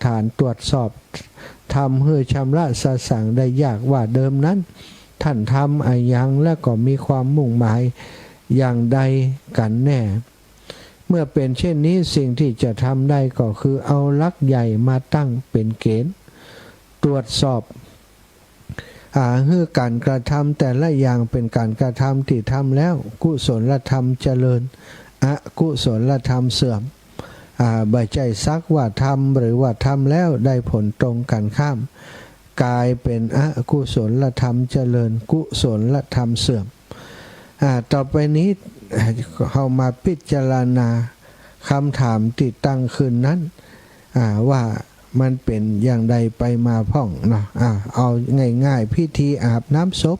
ฐานตรวจสอบทำให้ชำระสะสางได้ยากว่าเดิมนั้นท่านทำอะไรยังและก็มีความมุ่งหมายอย่างใดกันแน่เมื่อเป็นเช่นนี้สิ่งที่จะทำได้ก็คือเอาหลักใหญ่มาตั้งเป็นเกณฑ์ตรวจสอบการกระทำแต่ละอย่างเป็นการกระทำที่ทำแล้วกุศลธรรมเจริญอกุศลธรรมเสื่อมบ่ใจซักว่าทำหรือว่าทำแล้วได้ผลตรงกันข้ามกลายเป็นอกุศลธรรมเจริญกุศลธรรมเสื่อมต่อไปนี้เรามาพิจารณาคำถามที่ตั้งขึ้นนั้นว่ามันเป็นอย่างใดไปมาพ่องเนาะเอาง่ายๆพิธีอาบน้ำศพ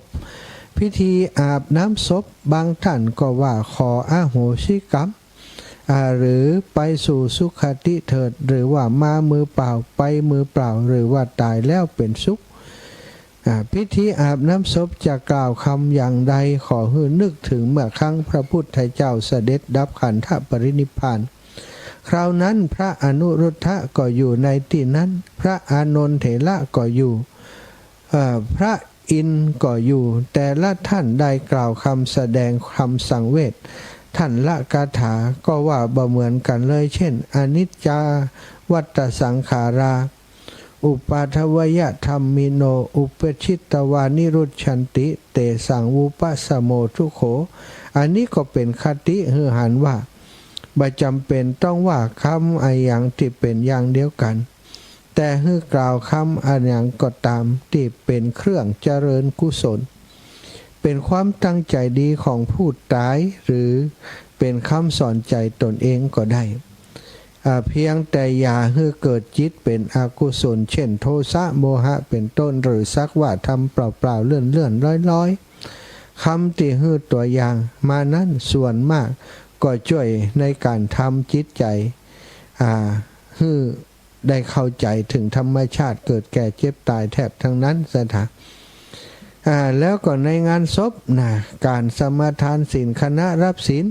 พิธีอาบน้ำศพบางท่านก็ว่าขออโหสิกรรมหรือไปสู่สุคติเถิดหรือว่ามามือเปล่าไปมือเปล่าหรือว่าตายแล้วเป็นสุขพิธีอาบน้ำศพจะกล่าวคำอย่างใดขอให้นึกถึงเมื่อครั้งพระพุทธเจ้าเสด็จดับขันธปรินิพพานคราวนั้นพระอนุรุทธะก็อยู่ในที่นั้นพระอานนท์เถระก็อยู่พระอินทร์ก็อยู่แต่ละท่านได้กล่าวคำแสดงคำสังเวชท่านละคาถาก็ว่าบ่เหมือนกันเลยเช่นอนิจจาวัฏสังขาราอุปาทวยธรรมิโนอุปชิตวานิรุชันติเตสังวุปัสสโมทุโขอันนี้ก็เป็นคติหือหันว่าบ่จำเป็นต้องว่าคำอะไรอย่างที่เป็นอย่างเดียวกันแต่หือกล่าวคำอะไรอย่างก็ตามที่เป็นเครื่องเจริญกุศลเป็นความตั้งใจดีของผู้ตายหรือเป็นคำสอนใจตนเองก็ได้เพียงแต่อย่าให้เกิดจิตเป็นอกุศลเช่นโทสะโมหะเป็นต้นหรือสักว่าทำเปล่าๆเลื่อนร้อยคำที่ให้ตัวอย่างมานั้นส่วนมากก็ช่วยในการทำจิตใจให้ได้เข้าใจถึงธรรมชาติเกิดแก่เจ็บตายแทบทั้งนั้นสถาแล้วก็ในงานศพการสมาทานศีลคณะรับศีล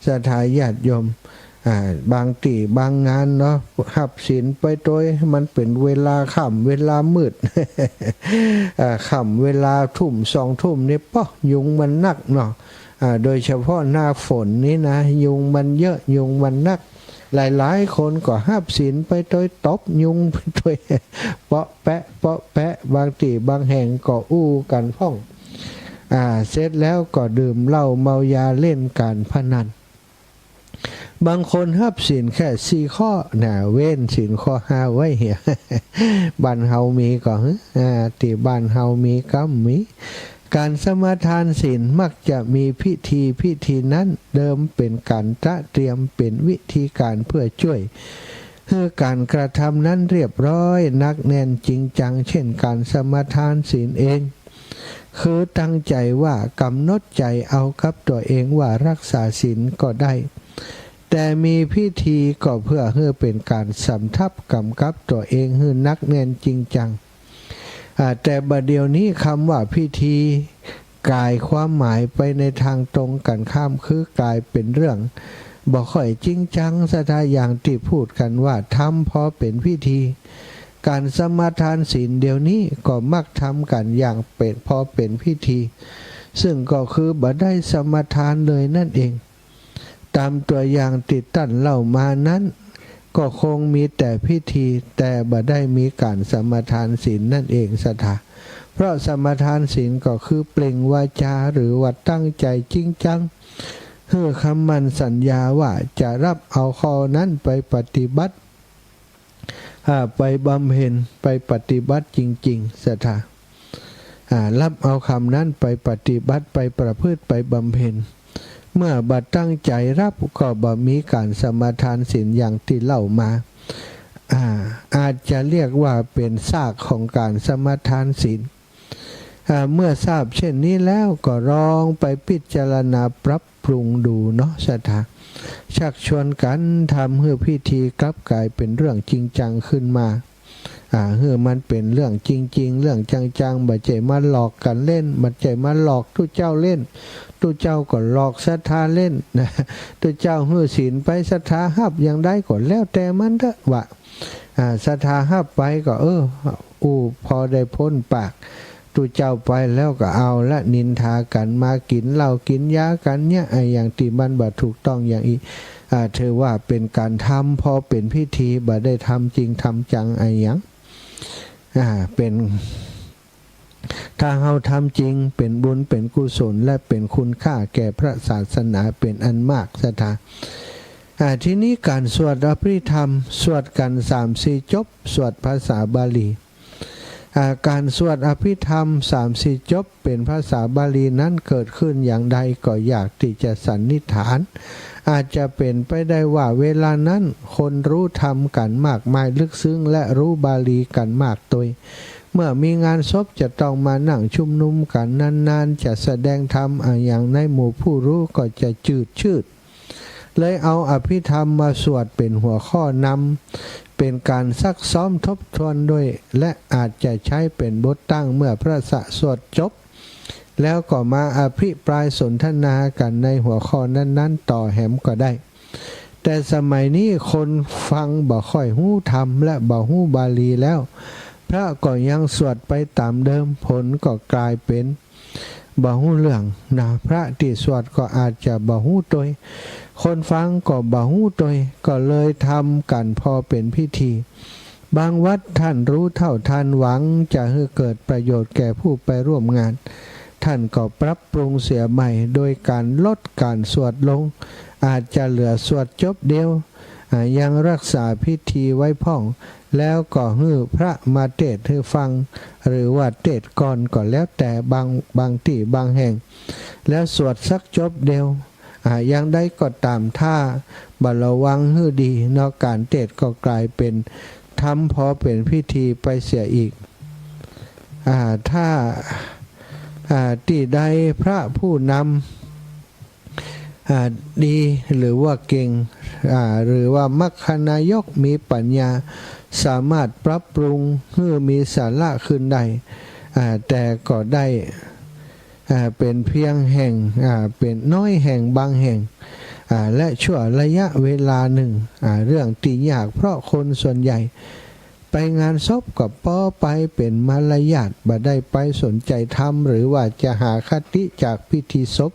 สถาญาติโยมบางตีบางงานเนาะหับศีลไปโดยมันเป็นเวลาค่ำเวลามืด ค่ำเวลาทุ่ม2 ทุ่มนี่ป้อยุงมันนักเนาะโดยเฉพาะหน้าฝนนี้นะยุงมันเยอะยุงมันนักหลายคนก็หับศีลไปโดยตบยุงไปโดยเปาะแปะบางตีบางแห่งก็อู้กันพ่องเสร็จแล้วก็ดื่มเหล้าเมายาเล่นการพนันบางคนหับศีลแค่4 ข้อเว้นศีลข้อ5ไว้เหี้ยบ้านเฮามีก็ที่บ้านเฮามีก็มีการสมาทานศีลมักจะมีพิธีนั้นเดิมเป็นการตระเตรียมเป็นวิธีการเพื่อช่วยให้การกระทำนั้นเรียบร้อยนักแน่นจริงจังเช่นการสมาทานศีลเองคือตั้งใจว่ากำหนดใจเอากับตัวเองว่ารักษาศีลก็ได้แต่มีพิธีก็เพื่อให้เป็นการสำทับกำกับตัวเองให้นักแน่นจริงจังแต่บัดเดี๋ยวนี้คำว่าพิธีกลายความหมายไปในทางตรงกันข้ามคือกลายเป็นเรื่องบ่ค่อยจริงจังสถาอย่างที่พูดกันว่าทำพอเป็นพิธีการสมาทานศีลเดี๋ยวนี้ก็มักทำกันอย่างเป็นพอเป็นพิธีซึ่งก็คือบ่ได้สมาทานเลยนั่นเองตามตัวอย่างติดตั้นเล่ามานั้นก็คงมีแต่พิธีแต่บ่ได้มีการสมาทานศีลนั่นเองสถาเพราะสมาทานศีลก็คือเปล่งวาจาหรือว่าตั้งใจจริงจังเพื่อคำมั่นสัญญาว่าจะรับเอาข้อนั้นไปปฏิบัติไปบำเพ็ญไปปฏิบัติจริงๆสถารับเอาคำนั้นไปปฏิบัติไปประพฤติไปบำเพ็ญเมื่อบัดตั้งใจรับก็บ่มีการสมาทานศีลอย่างที่เล่ามาอาจจะเรียกว่าเป็นซากของการสมาทานศีลเมื่อทราบเช่นนี้แล้วก็ลองไปพิจารณาปรับปรุงดูเนาะสถาชักชวนกันทำให้พิธีกลับกลายเป็นเรื่องจริงจังขึ้นมาเฮ้มันเป็นเรื่องจริงๆเรื่องจังๆบ่ใจมาหลอกกันเล่นบ่ใจมาหลอกทุกเจ้าเล่นทุกเจ้าก็หลอกศรัทธาเล่นนะทุกเจ้าให้ศีลไปศรัทธาหับอย่างใดก็แล้วแต่มันเถอะว่า ศรัทธาฮับไปก็พอได้พ้นปากตูเจ้าไปแล้วก็เอาละนินทากันมากินเหล้ากินยากันเนี่ยอย่างที่มันบ่ถูกต้องอย่างอีเธอว่าเป็นการทำพอเป็นพิธีบ่ได้ทำจริงทำจังอย่างเป็นถ้าเราทำจริงเป็นบุญเป็นกุศลและเป็นคุณค่าแก่พระศาสนาเป็นอันมากศรัทธาทีนี้การสวดอภิธรรมสวดกัน3-4จบสวดภาษาบาลีการสวดอภิธรรม3-4จบเป็นภาษาบาลีนั้นเกิดขึ้นอย่างใดก็อยากที่จะสันนิษฐานอาจจะเป็นไปได้ว่าเวลานั้นคนรู้ธรรมกันมากมายลึกซึ้งและรู้บาลีกันมากตัวเมื่อมีงานศพจะต้องมานั่งชุมนุมกันนานๆจะแสดงธรรมอย่างในหมู่ผู้รู้ก็จะจืดชืดเลยเอาอภิธรรมมาสวดเป็นหัวข้อนำเป็นการซักซ้อมทบทวนด้วยและอาจจะใช้เป็นบทตั้งเมื่อพระสวดจบแล้วก็มาอภิปรายสนทนากันในหัวข้อนั้นๆต่อแหมก็ได้แต่สมัยนี้คนฟังบ่ค่อยฮู้ธรรมและบ่ฮู้บาลีแล้วพระก็ยังสวดไปตามเดิมผลก็กลายเป็นบ่ฮู้เรื่องนะพระที่สวดก็อาจจะบ่ฮู้ตัวคนฟังก็บ่ฮู้ตัวก็เลยทำกันพอเป็นพิธีบางวัดท่านรู้เท่าทันหวังจะให้เกิดประโยชน์แก่ผู้ไปร่วมงานท่านก็ปรับปรุงเสียใหม่โดยการลดการสวดลงอาจจะเหลือสวดจบเดียวยังรักษาพิธีไว้พ่องแล้วก็ให้พระมาเทศให้ฟังหรือว่าเทศก่อนก็แล้วแต่บางที่บางแห่งแล้วสวดสักจบเดียวยังได้ก็ตามท่าบัลวังให้ดีนอกการเทศก็กลายเป็นทำพอเป็นพิธีไปเสียอีกถ้าที่ใดพระผู้นำดีหรือว่าเก่งหรือว่ามัคคณายกมีปัญญาสามารถปรับปรุงให้มีสาระขึ้นได้แต่ก็ได้เป็นเพียงแห่งเป็นน้อยแห่งบางแห่งและชั่วระยะเวลาหนึ่งเรื่องตียากเพราะคนส่วนใหญ่ไปงานศพกับป้อไปเป็นมารยาทบ่ได้ไปสนใจธรรมหรือว่าจะหาคติจากพิธีศพ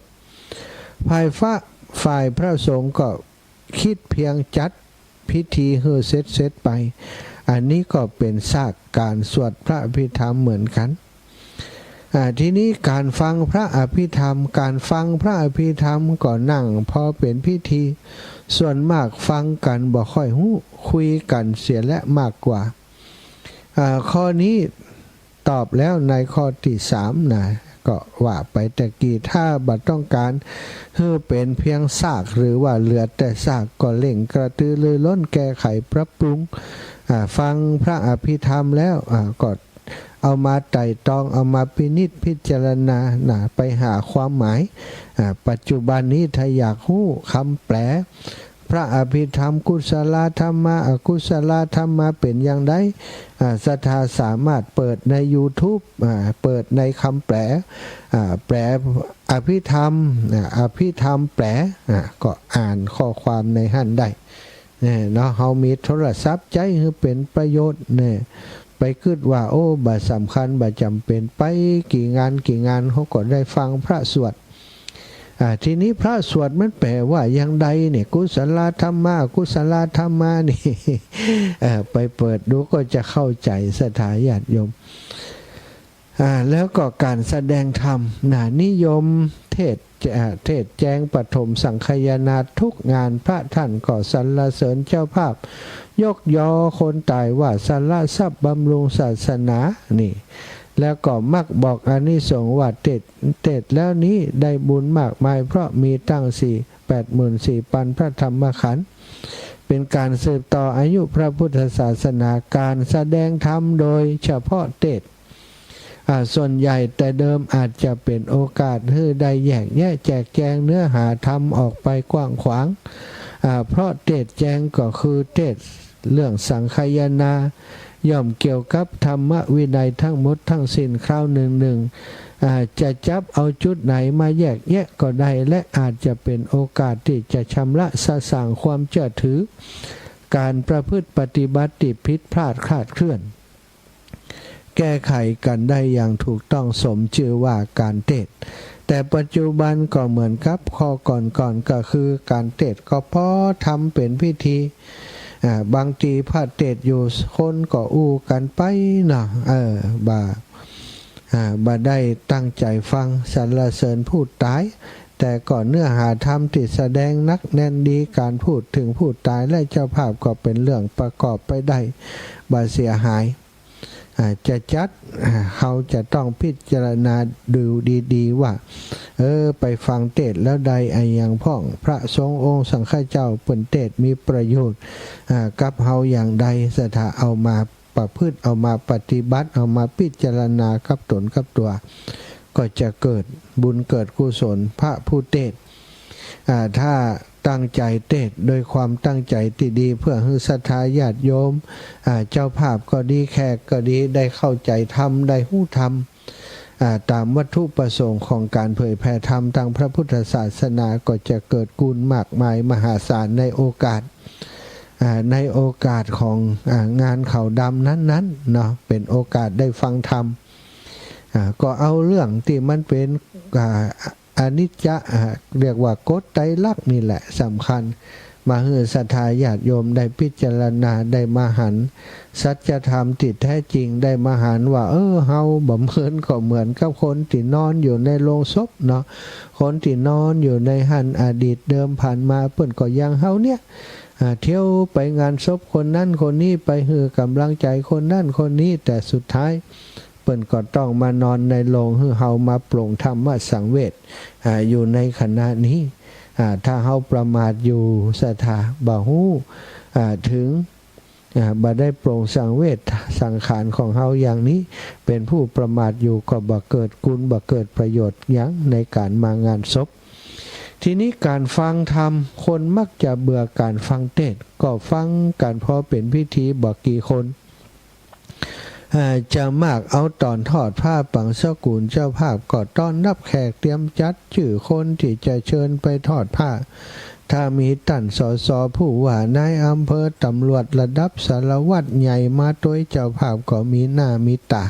ฝ่ายพระสงฆ์ก็คิดเพียงจัดพิธีเฮือเสร็จไปอันนี้ก็เป็นซากการสวดพระอภิธรรมเหมือนกันทีนี้การฟังพระอภิธรรมการฟังพระอภิธรรมก็นั่งพอเป็นพิธีส่วนมากฟังกันบ่ค่อยฮู้คุยกันเสียและมากกว่าข้อนี้ตอบแล้วในข้อที่3นะก็ว่าไปแต่กี้ถ้าบัดต้องการให้เป็นเพียงซากหรือว่าเหลือแต่ซากก็เร่งกระตือรือร้นแก้ไขปรับปรุงฟังพระอภิธรรมแล้วก็เอามาไต่ตองเอามาพินิจพิจารณาไปหาความหมายปัจจุบันนี้ถ้าอยากรู้คำแปลพระอภิธรรมกุศลธรรมะอกุศลธรรมะเป็นอย่างไรศรัทธาสามารถเปิดใน YouTube เปิดในคำแปลแปลอภิธรรมแปลก็อ่านข้อความในหั่นได้เนาะเฮามีโทรศัพท์ใจให้เป็นประโยชน์เนี่ยไปคิดว่าบ่สำคัญบ่จำเป็นไปกี่งานเขาก็ได้ฟังพระสวดทีนี้พระสวดมันแปลว่าอย่างใดเนี่ยกุศลธรรมะกุศลธรรมะนี่ ไปเปิดดูก็จะเข้าใจศรัทธาญาติโยมแล้วก็การแสดงธรรมนิยมเทศแจงปฐมสังฆยนาทุกงานพระท่านก็สรรเสริญเจ้าภาพยกยอคนตายว่าสารทรัพย์บำรุงศาสนานี่แล้วก็มักบอกอานิสงส์ว่าเทศแล้วนี้ได้บุญมากมายเพราะมีตั้ง84,000 พระธรรมขันธ์เป็นการสืบต่ออายุพระพุทธศาสนาการแสดงธรรมโดยเฉพาะเทศส่วนใหญ่แต่เดิมอาจจะเป็นโอกาสให้ได้แยกแยะแจกแจงเนื้อหาธรรมออกไปกว้างขวางเพราะเทศแจงก็คือเทศเรื่องสังฆายนาย่อมเกี่ยวกับธรรมวินัยทั้งหมดทั้งสิ้นคราวหนึ่งจะจับเอาจุดไหนมาแยกแยะก็ได้และอาจจะเป็นโอกาสที่จะชำระสะสางความเชื่อถือ การประพฤติปฏิบัติที่ผิดพลาดคลาดเคลื่อนแก้ไขกันได้อย่างถูกต้องสมชื่อว่าการเทศน์แต่ปัจจุบันก็เหมือนกับข้อก่อนก็คือการเทศน์ก็พอทำเป็นพิธีบางทีพระเทศน์อยู่คนก็อู้กันไปเนาะบ่ได้ตั้งใจฟังสรรเสริญพูดตายแต่ก่อนเนื้อหาธรรมที่แสดงนักแน่นดีการพูดถึงพูดตายและเจ้าภาพก็เป็นเรื่องประกอบไปได้บ่เสียหายจะจัดเขาจะต้องพิจารณาดูดีๆว่าไปฟังเทศน์แล้วใดอย่างพ่องพระสงฆ์องค์สังฆเจ้าเปิ่นเทศน์มีประโยชน์กับเฮาอย่างใดสถาเอามาประพฤติเอามาปฏิบัติเอามาพิจารณากับตนกับตัวก็จะเกิดบุญเกิดกุศลพระผู้เทศน์ถ้าตั้งใจเทศน์โดยความตั้งใจที่ดีเพื่อให้ศรัทธาญาติโยมเจ้าภาพก็ดีแขกก็ดีได้เข้าใจธรรมได้หู้ธรรมตามวัตถุประสงค์ของการเผยแผ่ธรรมทางพระพุทธศาสนาก็จะเกิดกุลมากมายมหาศาลในโอกาสของงานเขาดำนั้นๆเนาะเป็นโอกาสได้ฟังธรรมก็เอาเรื่องที่มันเป็นอนิจจะเรียกว่ากฎไตรลักษณ์นี่แหละสำคัญมาให้ศรัทธาญาติโยมได้พิจารณาได้มาหันสัจธรรมที่แท้จริงได้มาหันว่าเฮาบ่เหมือนก็เหมือนกับคนที่นอนอยู่ในโลงศพเนาะคนที่นอนอยู่ในหันอดีตเดิมผ่านมาเพิ่นก็ยังเฮาเนี่ยเที่ยวไปงานศพคนนั้นคนนี้ไปให้กำลังใจคนนั้นคนนี้แต่สุดท้ายเปิ้นก็ต้องมานอนในโรงให้เฮามาปรงธรรมสังเวชอยู่ในขณะนี้ถ้าเฮาประมาทอยู่สถาบ่ฮู้ถึงบ่ได้ปรงสังเวชสังขารของเฮาอย่างนี้เป็นผู้ประมาทอยู่ก็บ่เกิดกุลบ่เกิดประโยชน์หยังในการมางานศพทีนี้การฟังธรรมคนมักจะเบื่อการฟังเทศน์ก็ฟังกันพอเป็นพิธีบ่กี่คนจะมากเอาตอนทอดผ้าปังสกุลเจ้าภาพก็ต้อนรับแขกเตรียมจัดชื่อคนที่จะเชิญไปทอดผ้าถ้ามีท่านสสผู้ว่านายอำเภอตำรวจระดับสารวัตรใหญ่มาตัวเจ้าภาพก็มีหน้ามีตา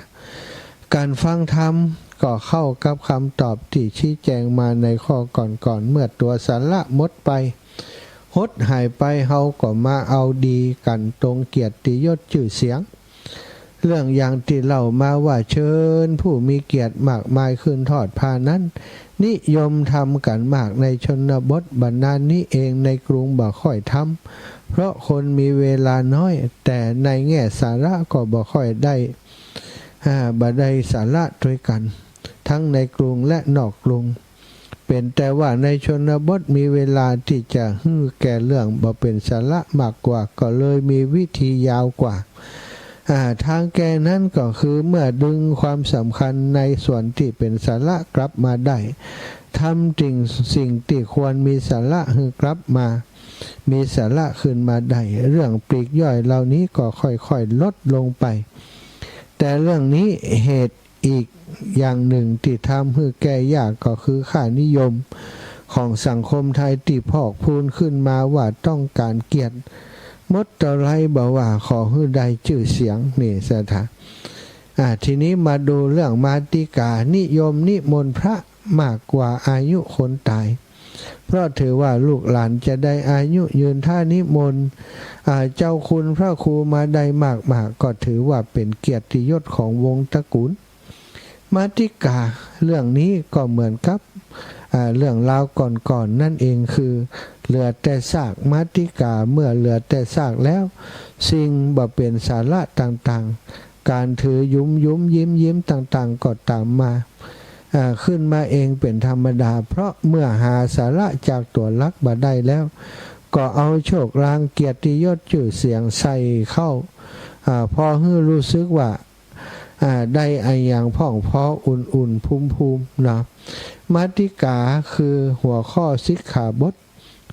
การฟังธรรมก็เข้ากับคำตอบที่ชี้แจงมาในข้อก่อนๆเมื่อตัวสาระหมดไปหดหายไปเฮาก็มาเอาดีกันตรงเกียรติยศชื่อเสียงเรื่องอย่างที่เล่ามาว่าเชิญผู้มีเกียรติมากมายขึ้นทอดผ้านั้นนิยมทำกันมากในชนบทบรรณานี้เองในกรุงบ่ค่อยทำเพราะคนมีเวลาน้อยแต่ในแง่สาระก็บ่ค่อยได้บ่ได้สาระด้วยกันทั้งในกรุงและนอกกรุงเป็นแต่ว่าในชนบทมีเวลาที่จะแก่เรื่องบ่เป็นสาระมากกว่าก็เลยมีวิธียาวกว่าทางแก้นั้นก็คือเมื่อดึงความสำคัญในส่วนที่เป็นสาระกลับมาได้ทำสิ่งที่ควรมีสาระให้กลับมามีสาระขึ้นมาได้เรื่องปลีกย่อยเหล่านี้ก็ค่อยๆลดลงไปแต่เรื่องนี้เหตุอีกอย่างหนึ่งที่ทำให้แก้ยากก็คือค่านิยมของสังคมไทยที่พอกพูนขึ้นมาว่าต้องการเกียรติมดตะไรบอกว่าขอให้ได้ชื่อเสียงนี่สถาทีนี้มาดูเรื่องมาติกานิยมนิมนต์พระมากกว่าอายุคนตายเพราะถือว่าลูกหลานจะได้อายุยืนถ้านิมนต์เจ้าคุณพระครูมาได้มากก็ถือว่าเป็นเกียรติยศของวงตระกูลมาติกาเรื่องนี้ก็เหมือนกับเรื่องราวก่อนนั่นเองคือเหลือแต่ซากมาติกาเมื่อเหลือแต่ซากแล้วสิ่งบ่เป็นสาระต่างๆการถือยิ้มต่างๆก็ตามมาขึ้นมาเองเป็นธรรมดาเพราะเมื่อหาสาระจากตัวลักบ่ได้แล้วก็เอาโชคลางเกียรติยศชื่อเสียงใส่เข้าพอให้รู้สึกว่าได้อย่างพ่องพออุ่นภูมินะมาติกาคือหัวข้อสิกขาบท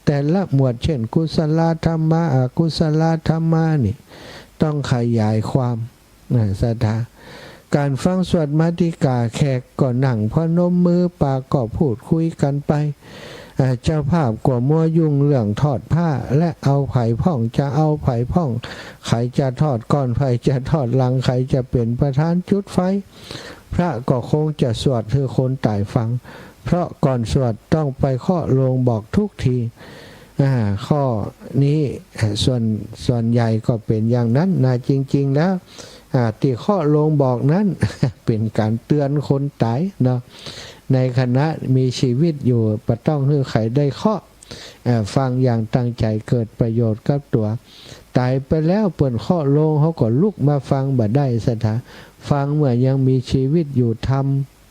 แต่ละหมวดเช่นกุศลธรรมะอกุศลธรรมะนี่ต้องขยายความสถาการฟังสวดมาติกาแขกก็นั่งพนมมือปากก็พูดคุยกันไป เจ้าภาพกว่ามัวยุ่งเรื่องทอดผ้าและเอาไผ่พ่องจะเอาไผ่พ่องใครจะทอดก่อนใครจะทอดหลังใครจะเป็นประธานจุดไฟพระก็คงจะสวดให้คนตายฟังเพราะก่อนสวดต้องไปเคาะโลงบอกทุกทีข้อนี้ส่วนใหญ่ก็เป็นอย่างนั้นนะจริงๆแล้วที่เคาะโลงบอกนั้น เป็นการเตือนคนตายเนาะในขณะมีชีวิตอยู่ประต้องให้ใครได้เคาะฟังอย่างตั้งใจเกิดประโยชน์กับตัวตายไปแล้วเปิดเคาะโลงเขาก็ลุกมาฟังบ่ได้สถาฟังเมื่อยังมีชีวิตอยู่ท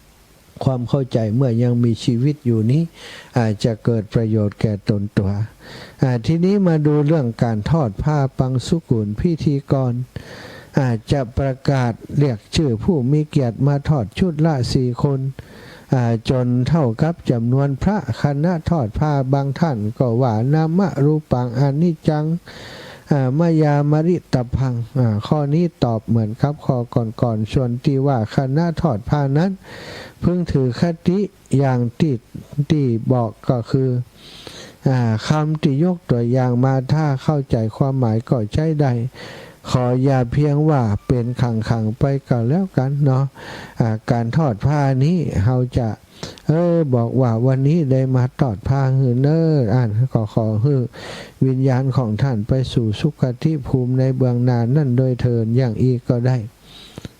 ำความเข้าใจเมื่อยังมีชีวิตอยู่นี้อาจจะเกิดประโยชน์แก่ตนตัวทีนี้มาดูเรื่องการทอดผ้าปังสุกุลพิธีกรอาจจะประกาศเรียกชื่อผู้มีเกียรติมาทอดชุดละ4 คนจนเท่ากับจำนวนพระคณะทอดผ้าบางท่านก็ว่านามะรูปังอนิจจังมายามริตพังข้อนี้ตอบเหมือนครับข้อก่อนส่วนที่ว่าคณะทอดผ้านั้นเพิ่งถือคติอย่างที่บอกก็คือคำที่ยกตัวอย่างมาถ้าเข้าใจความหมายก็ใช้ได้ขออย่าเพียงว่าเป็นขังไปก็แล้วกันเนาะการทอดผ้านี้เราจะบอกว่าวันนี้ได้มาทอดผ้าหือเนอก็ขอให้วิญญาณของท่านไปสู่สุคติภูมิในเบื้องหน้านั่นโดยเถิดอย่างอีกก็ได้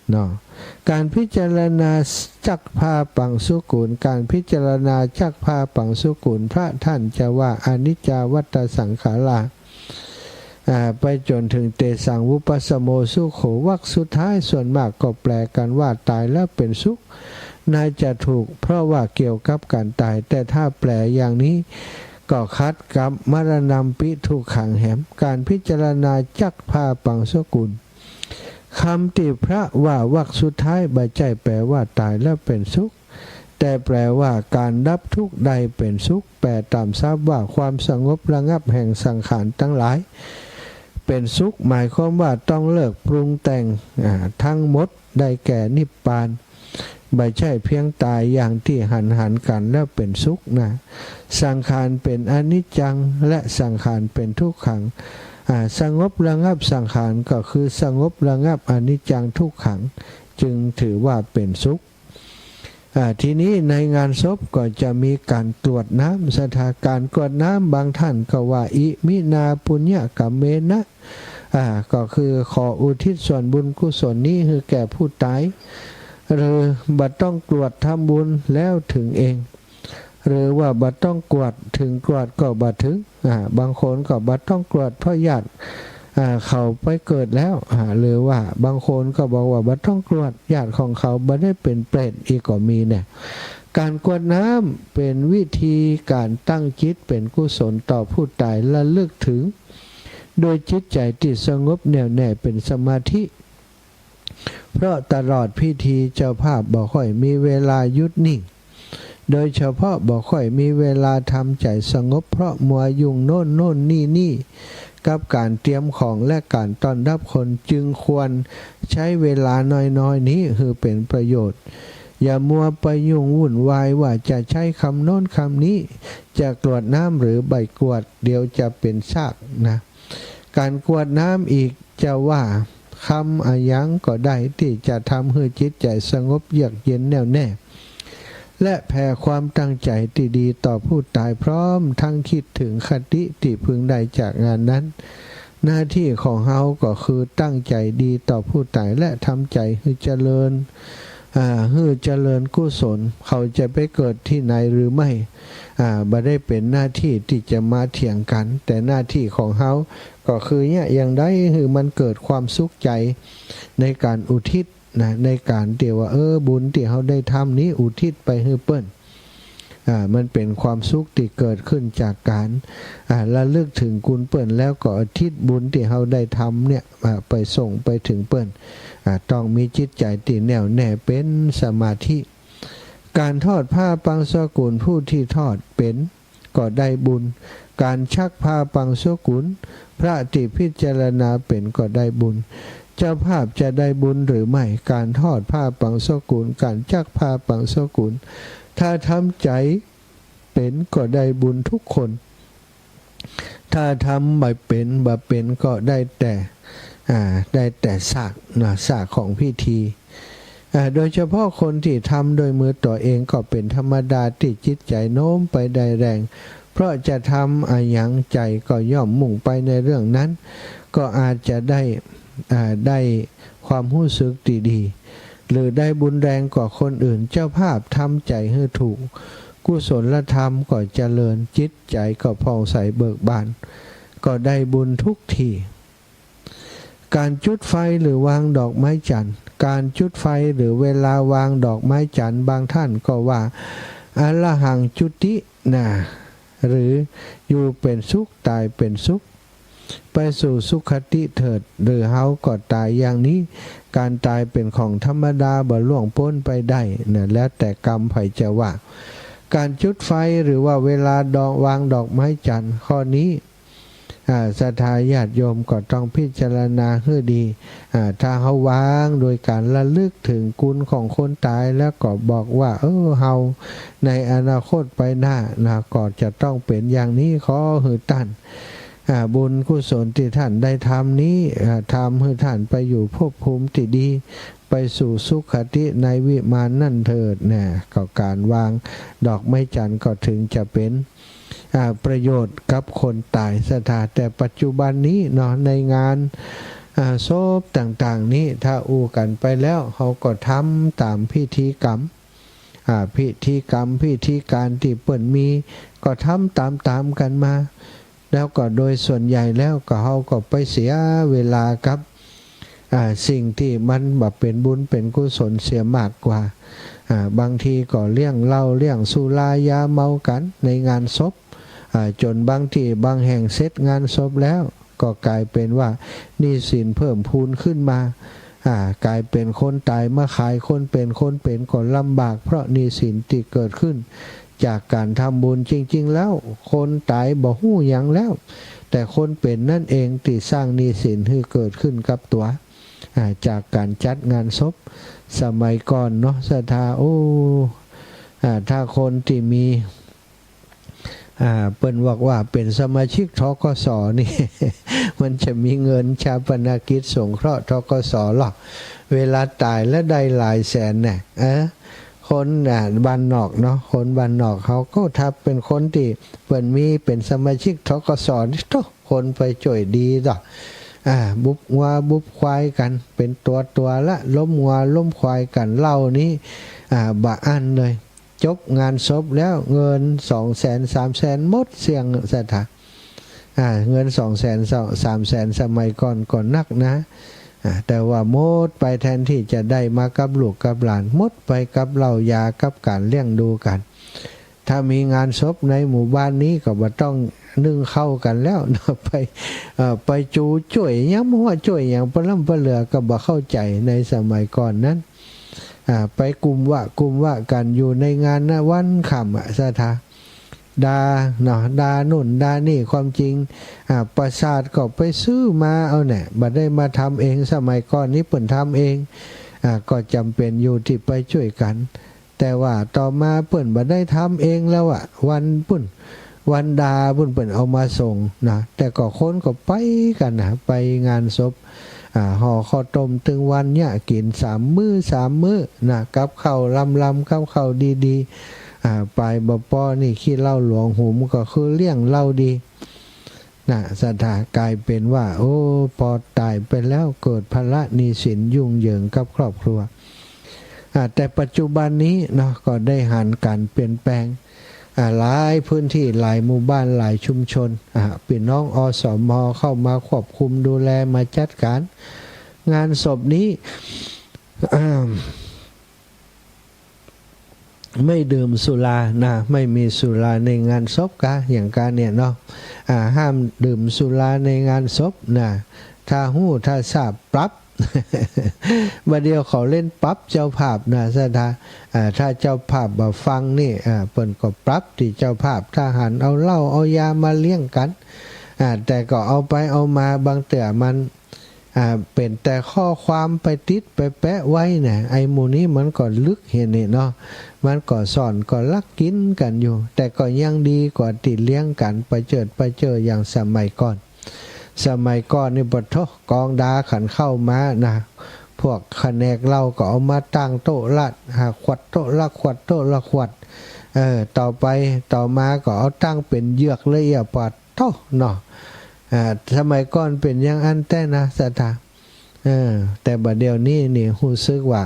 เนาะการพิจารณาจักผ้าปังสุกุลการพิจารณาจักผ้าปังสุกุลพระท่านจะว่าอนิจจาวัฏสังขาราไปจนถึงเตสังวุปสโมสุโขวรรคสุดท้ายส่วนมากก็แปลกันว่าตายแล้วเป็นสุขน่าจะถูกเพราะว่าเกี่ยวกับการตายแต่ถ้าแปลอย่างนี้ก็คัดกับมรณัมปิทุกขังแหมการพิจารณาจักผ้าปังสุกุลคำที่พระว่าวรรคสุดท้ายใบใจแปลว่าตายแล้วเป็นสุขแต่แปลว่าการดับทุกข์ใดเป็นสุขแปลตามทราบว่าความสงบระงับแห่งสังขารทั้งหลายเป็นสุขหมายความว่าต้องเลิกปรุงแต่งทั้งหมดได้แก่นิพพานไม่ใช่เพียงตายอย่างที่หันกันแล้วเป็นสุขนะสังขารเป็นอนิจจังและสังขารเป็นทุกขังสงบระงับสังขารก็คือสงบระงับอนิจจังทุกขังจึงถือว่าเป็นสุขทีนี้ในงานศพก็จะมีการตรวจน้ำสถานการกรวดน้ำบางท่านก็ว่าอิมินาปุญญกรรมเมนะก็คือขออุทิศส่วนบุญกุศลนี้คือแก่ผู้ตายหรือบัดต้องกรวดทำบุญแล้วถึงเองหรือว่าบัดต้องกรวดถึงกรวดก็บัดถึงบางคนก็บัดต้องกรวดเพราะญาติเขาไปเกิดแล้วหรือว่าบางคนก็บอกว่าบัดต้องกรวดญาติของเขาบัดได้เป็นเปรตอีกก็มีเนี่ยการกรวดน้ำเป็นวิธีการตั้งจิตเป็นกุศลต่อผู้ตายและลึกถึงโดยจิตใจที่สงบแน่วแน่เป็นสมาธิเพราะตลอดพิธีเจ้าภาพบ่ค่อยมีเวลาหยุดนิ่งโดยเฉพาะบ่ค่อยมีเวลาทำใจสงบเพราะมัวยุ่งโน่นนี่กับการเตรียมของและการต้อนรับคนจึงควรใช้เวลาน้อยนี้คือเป็นประโยชน์อย่ามัวไปยุ่งวุ่นวายว่าจะใช้คำโน้นคำนี้จะกรวดน้ำหรือใบกรวดเดี๋ยวจะเป็นซากนะการกรวดน้ำอีกจะว่าคำอายังก็ได้ที่จะทำให้จิตใจสงบเยือกเย็นแน่วแน่และแผ่ความตั้งใจที่ดีต่อผู้ตายพร้อมทั้งคิดถึงคติที่พึงได้จากงานนั้นหน้าที่ของเฮาก็คือตั้งใจดีต่อผู้ตายและทำใจให้เจริญกุศลเขาจะไปเกิดที่ไหนหรือไม่บ่ได้เป็นหน้าที่ที่จะมาเถียงกันแต่หน้าที่ของเฮาก็คือเนี่ยอย่างใดคือมันเกิดความสุขใจในการอุทิศนะในการเดี๋ยวว่าบุญที่เขาได้ทำนี้อุทิศไปให้เปิ้นมันเป็นความสุขที่เกิดขึ้นจากการระลึกถึงคุณเปิ้นแล้วก็อุทิศบุญที่เขาได้ทำเนี่ยไปส่งไปถึงเปิ้นต้องมีจิตใจที่แน่วแน่เป็นสมาธิการทอดผ้าปังสกุลผู้ที่ทอดเป็นก็ได้บุญการชักผ้าปังสกุลพระที่พิจารณาเป็นก็ได้บุญเจ้าภาพจะได้บุญหรือไม่การทอดผ้าปังสกุลการชักผ้าปังสกุลถ้าทำใจ เป็นก็ได้บุญทุกคนถ้าทำไม่เป็นบ่เป็นก็ได้แต่ซากของพิธีโดยเฉพาะคนที่ทำโดยมือตัวเองก็เป็นธรรมดาที่จิตใจโน้มไปได้แรงเพราะจะทำอะไรอย่างใจก็ย่อมมุ่งไปในเรื่องนั้นก็อาจจะได้ความรู้สึกดีๆหรือได้บุญแรงกว่าคนอื่นเจ้าภาพทำใจให้ถูกกุศลธรรมก็เจริญจิตใจก็ผ่องใสเบิกบานก็ได้บุญทุกทีการจุดไฟหรือวางดอกไม้จันทร์การจุดไฟหรือเวลาวางดอกไม้จันทร์บางท่านก็ว่าอรหังจุติหรืออยู่เป็นสุขตายเป็นสุขไปสู่สุขติเถิดหรือเฮาก็ตายอย่างนี้การตายเป็นของธรรมดาบ่ล่วงพ้นไปได้แล้วแต่กรรมไผจะว่าการจุดไฟหรือว่าเวลาวางดอกไม้จันทร์ข้อนี้ศรัทธาญาติโยมก็ต้องพิจารณาให้ดีถ้าเขาวางโดยการระลึกถึงคุณของคนตายแล้วก็บอกว่าเฮาในอนาคตไปหน้าก็จะต้องเป็นอย่างนี้ขอหือท่านบุญกุศลที่ท่านได้ทำนี้ทำให้ท่านไปอยู่ภพภูมิที่ดีไปสู่สุขติในวิมานนั่นเถิดก็การวางดอกไม้จันทร์ก็ถึงจะเป็นประโยชน์กับคนตายศรัทธาแต่ปัจจุบันนี้ในงานศพต่างๆนี้ถ้าอู้กันไปแล้วเขาก็ทำตามพิธีกรรมพิธีการที่เปิ่นมีก็ทำตามกันมาแล้วก็โดยส่วนใหญ่แล้วก็เขาก็ไปเสียเวลากับสิ่งที่มันแบบเป็นบุญเป็นกุศลเสียมากกว่าบางทีก็เลี้ยงเหล้าเลี้ยงสุรายาเมากันในงานศพจนบางทีบางแห่งเสร็จงานศพแล้วก็กลายเป็นว่าหนี้สินเพิ่มพูนขึ้นมากลายเป็นคนตายมาขายคนเป็นก็ลำบากเพราะหนี้สินที่เกิดขึ้นจากการทำบุญจริงๆแล้วคนตายบ่ฮู้หยังแล้วแต่คนเป็นนั่นเองที่สร้างหนี้สินให้เกิดขึ้นกับตัวจากการจัดงานศพสมัยก่อนศรัทธาถ้าคนที่มีเปิ้นบอกว่าเป็นสมาชิกธกส.นี่ มันจะมีเงินชาปนกิจสงเคราะห์ธกส.หรอกเวลาตายแล้วได้หลายแสนคนบ้านนอกคนบ้านนอกเขาก็ถ้าเป็นคนที่เปิ้นมีเป็นสมาชิกธกส.นี่คนไปจ่วยดีดอกบุบงัวบุบควายกันเป็นตัวละล้มงัวล้มควายกันเล่านี้บะอันเลยจบงานศพแล้วเงิน200,000 300,000หมดเสียงศรัทธาเงิน200,000 300,000สมัยก่อนนักนะแต่ว่าหมดไปแทนที่จะได้มากับลูกกับหลานหมดไปกับเหล้ายากับการเลี้ยงดูกันถ้ามีงานศพในหมู่บ้านนี้ก็บ่ต้องนึ่งเข้ากันแล้วไปจูจ่วยยังมั่วจ่วยอย่างปล้ำปเหลือก็บ่เข้าใจในสมัยก่อนนั้นไปกลุ่มว่ากันอยู่ในงานวันค่ำศรัทธาดานุ่นดานี่ความจริงประสาทก็ไปซื้อมาเอาบ่ได้มาทำเองสมัยก่อนนี้เปิ่นทำเองก็จำเป็นอยู่ที่ไปช่วยกันแต่ว่าต่อมาเปิ่นบ่ได้ทำเองแล้ววันดาเปิ่นเอามาส่งแต่ก็คนก็ไปกันไปงานศพห่อข้าวต้มตึงวันเนี่ยกิน3 มื้อกับข้าวลำกับข้าวดีๆไปบ่ปอนี่ขี้เหล้าหลวงหุมก็คือเลี้ยงเหล้าดีศรัทธากลายเป็นว่าพอตายไปแล้วเกิดภาระหนี้สินยุ่งเหยิงกับครอบครัวแต่ปัจจุบันนี้ก็ได้หันการเปลี่ยนแปลงหลายพื้นที่หลายหมู่บ้านหลายชุมชนพี่น้องอสม.เข้ามาควบคุมดูแลมาจัดการงานศพนี้ไม่ดื่มสุราไม่มีสุราในงานศพอย่างการเนี่ยห้ามดื่มสุราในงานศพถ้าหู้ถ้าทราบปรับ บัดเดียวเขาเล่นปรับเจ้าภาพศรัทธาถ้าเจ้าภาพบ่ฟังนี่เปิ้นก็ปรับที่เจ้าภาพทหารเอาเหล้าเอายามาเลี้ยงกันแต่ก็เอาไปเอามาบางเตื่อมัน เป็นแต่ข้อความไปติดไปแปะไว้เนี่ยไอ้หมู่นี้มันก็ลึกเห็นนี่เนาะมันก็สอนก็ลักกินกันอยู่แต่ก็ยังดีกว่าติดเลี้ยงกันไปเจออย่างสมัยก่อนนี่บททกองดาขันเข้ามานะพวกแขนกเราก็เอามาตั้งโต๊ะละขวดโต๊ะละขวดโต๊ะละขวดต่อมาก็เอาตั้งเป็นเยือกเลยอ่ะปอดโตเนาะสมัยก่อนเป็นอย่างอันแต่นะสถาแต่บัดเดี๋ยวนี้นี่รู้สึกว่า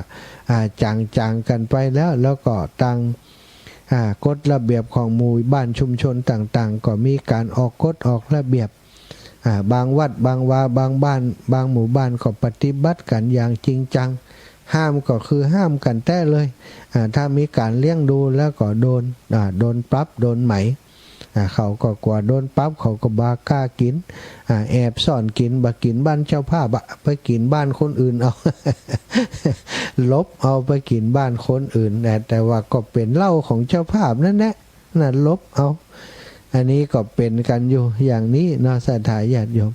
จางกันไปแล้วก็ตั้งกฎระเบียบของหมู่บ้านชุมชนต่างๆก็มีการออกกฎออกระเบียบบางวัดบางวาบางบ้านบางหมู่บ้านก็ปฏิบัติกันอย่างจริงจังห้ามก็คือห้ามกันแต่เลยถ้ามีการเลี้ยงดูแล้วก็โดนปรับโดนไหมเขาก็กว่าโดนปั๊บเขาก็บากล้ากินแอบซ่อนกินบากินบ้านเจ้าภาพไปกินบ้านคนอื่นเอา ลบเอาไปกินบ้านคนอื่นแต่ว่าก็เป็นเหล้าของเจ้าภาพนั่นแหละลบเอาอันนี้ก็เป็นกันอยู่อย่างนี้เนาะศรัทธาญาติโยม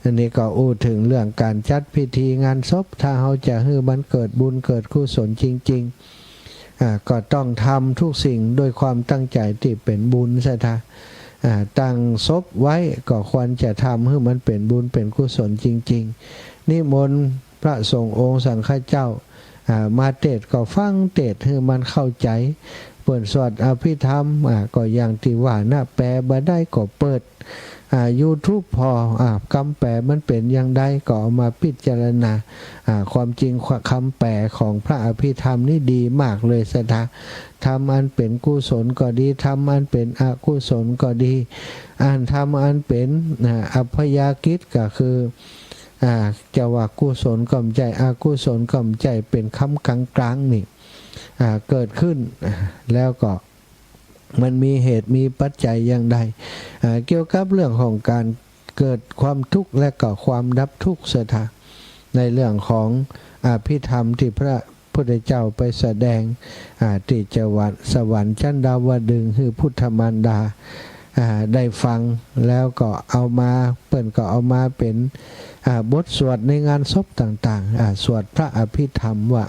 อันนี้ก็อู้ถึงเรื่องการจัดพิธีงานศพถ้าเขาจะให้มันเกิดบุญเกิดกุศลจริงๆก็ต้องทำทุกสิ่งด้วยความตั้งใจที่เป็นบุญศรัทธาตั้งศพไว้ก็ควรจะทำให้มันเป็นบุญเป็นกุศลจริงๆนิมนต์พระสงฆ์องค์สังฆเจ้ามาเทศก็ฟังเทศให้มันเข้าใจเปิดสวดอภิธรรมก็อย่างที่ว่านะแปลบ่ได้ก็เปิดYouTube พอคำแปลมันเป็นอย่างใดก็เอามาพิจารณาความจริงคำแปลของพระอภิธรรมนี่ดีมากเลยสถาทำอันเป็นกุศลก็ดีทำอันเป็นอกุศลก็ดีทำอันเป็นอัพยากิจก็คือจะว่ากุศลก่อมใจอกุศลก่อมใจเป็นคำกลางๆนี่เกิดขึ้นแล้วก็มันมีเหตุมีปัจจัยอย่างใดเกี่ยวกับเรื่องของการเกิดความทุกข์และก็ความดับทุกข์สถาในเรื่องของอภิธรรมที่พระพุทธเจ้าไปแสดงที่จังหวัดสวรรค์ชั้นดาวดึงส์คือพุทธมารดาได้ฟังแล้วก็เอามาเปิ่นก็เอามาเป็นบทสวดในงานศพต่างๆสวดพระอภิธรรมว่า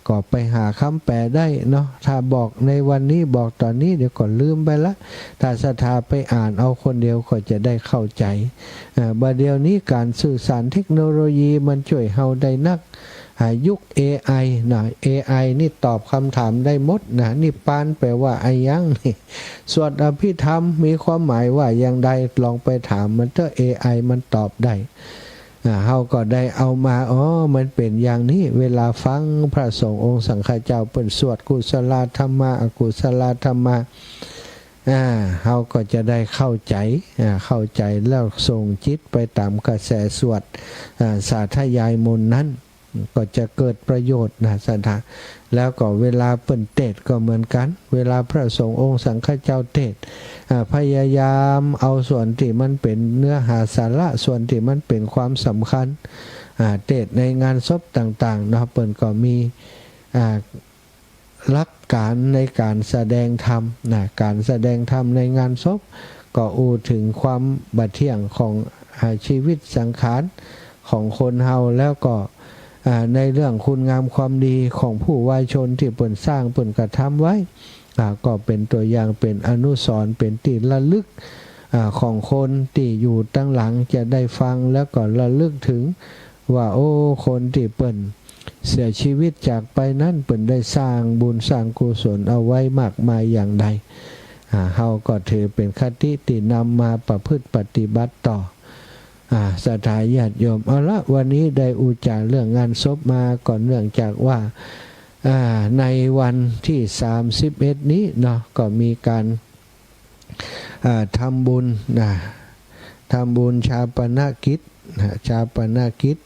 ก็ไปหาคำแปลได้เนาะถ้าบอกในวันนี้บอกตอนนี้เดี๋ยวก็ลืมไปละถ้าศรัทธาไปอ่านเอาคนเดียวก็จะได้เข้าใจบัดเดี๋ยวนี้การสื่อสารเทคโนโลยีมันช่วยเฮาได้นักยุค AI นะ AI นี่ตอบคำถามได้หมดนะนี่ปานแปลว่าไอ้ยังนี่สวดอภิธรรมมีความหมายว่าอย่างใดลองไปถามมันเถอะ AI มันตอบได้เฮาก็ได้เอามามันเป็นอย่างนี้เวลาฟังพระสงฆ์องค์สังฆเจ้าเปิ่นสวดกุศลธรรมะอกุศลธรรมะเฮาก็จะได้เข้าใจแล้วส่งจิตไปตามกระแสสวดสาธยายมนต์นั้นก็จะเกิดประโยชน์นะสัทธาแล้วก็เวลาเปิ่นเทศก็เหมือนกันเวลาพระสงฆ์องค์สังฆเจ้าเทศพยายามเอาส่วนที่มันเป็นเนื้อหาสาระส่วนที่มันเป็นความสำคัญเทศในงานศพต่างๆเนาะเปิ่นก็มีหลักการในการแสดงธรรมการแสดงธรรมในงานศพก็อู้ถึงความบัดเที่ยงของชีวิตสังขารของคนเฮาแล้วก็ในเรื่องคุณงามความดีของผู้วายชนที่เปิ่นสร้างเปิ่นกระทำไว้ก็เป็นตัวอย่างเป็นอนุสรณ์เป็นที่ระลึกของคนที่อยู่ตั้งหลังจะได้ฟังแล้วก็ระลึกถึงว่าคนที่เปิ่นเสียชีวิตจากไปนั้นเปิ่นได้สร้างบุญสร้างกุศลเอาไว้มากมายอย่างใดเฮาก็ถือเป็นคติที่นำมาประพฤติปฏิบัติต่อศรัทธาญาติโยมเอาละวันนี้ได้อุจาเรื่องงานศพมาก่อนเนื่องจากว่าในวันที่31นี้เนาะก็มีการทำบุญชาปนกิจ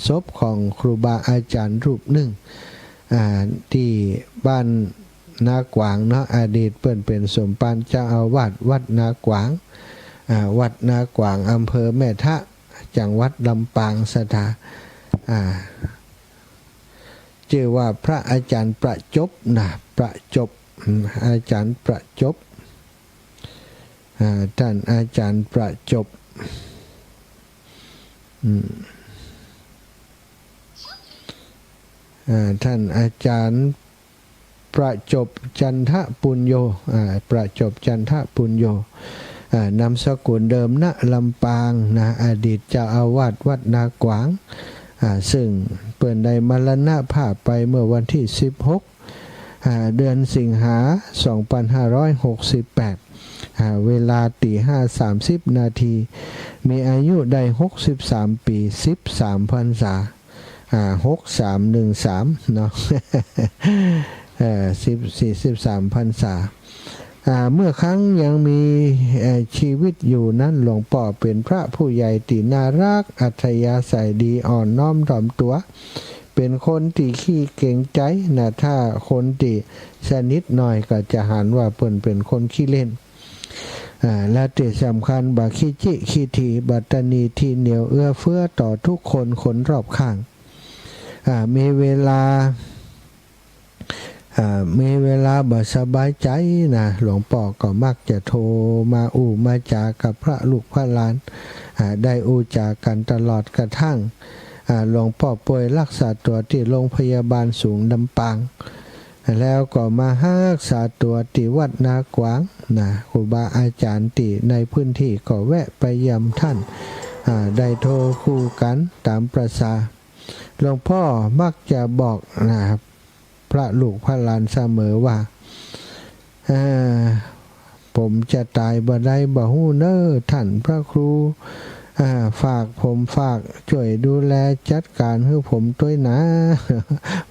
ศพของครูบาอาจารย์รูปหนึ่งที่บ้านนากวางเนาะอดีตเปิ่นเป็นสมภารเจ้าอาวาสวัดนากวางอำเภอแม่ทะจังหวัดลำปางสถาชื่อว่าพระอาจารย์ประจบอาจารย์ประจบท่านอาจารย์ประจบ ท่านอาจารย์ประจบจันทปุญโญประจบจันทปุญโญนามสกุลเดิมณลำปางนะอดีตเจ้าอาวาสวัดนากวางซึ่งเปิดได้มรณภาพไปเมื่อวันที่16เดือนสิงหา2568เวลาตี5:30 นาทีมีอายุได้63 ปี13 พรรษา6313เนาะ13 พรรษาเมื่อครั้งยังมีชีวิตอยู่นั้นหลวงพ่อเป็นพระผู้ใหญ่ที่น่ารักอัธยาศัยดีอ่อนน้อมถ่อมตัวเป็นคนที่ขี้เก่งใจนะถ้าคนที่สนิทหน่อยก็จะหันว่าเป็นคนขี้เล่นและที่สำคัญบาขี้จิขี้ทีบัตตนีที่เหนียวเอื้อเฟื้อต่อทุกคนรอบข้างมีเวลาบ่สบายใจนะหลวงพ่อก็มักจะโทรมามาจากับพระลูกพระหลานได้จากันตลอดกระทั่งหลวงพ่อป่วยรักษาตัวที่โรงพยาบาลสูงลำปางแล้วก็มารักษาตัวที่วัดนากวางนะครูบาอาจารย์ที่ในพื้นที่ก็แวะไปเยี่ยมท่านได้โทรคู่กันตามประสาหลวงพ่อมักจะบอกนะครับพระลูกพระหลานเสมอว่าผมจะตายบ่ได้บ่ฮู้เน้อท่านพระครูฝากช่วยดูแลจัดการให้ผมด้วยนะ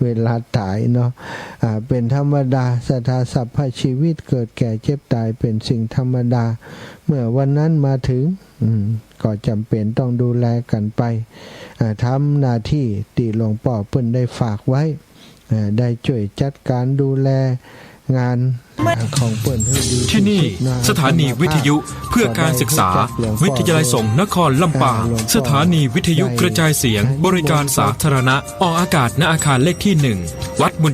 เวลาตายเนาะเป็นธรรมดาสถาสัพพชีวิตเกิดแก่เจ็บตายเป็นสิ่งธรรมดาเมื่อวันนั้นมาถึงก็จำเป็นต้องดูแลกันไปทำหน้าที่ที่หลวงพ่อเพิ่นได้ฝากไว้ได้ช่วยจัดการดูแลงานของเปิ้นให้ดีที่นี่สถานีวิทยุเพื่อการศึกษาวิทยาลัยสงฆ์นครลำปางสถานีวิทยุกระจายเสียงบริการสาธารณะออกอากาศณอาคารเลขที่ 1 วัดบุญ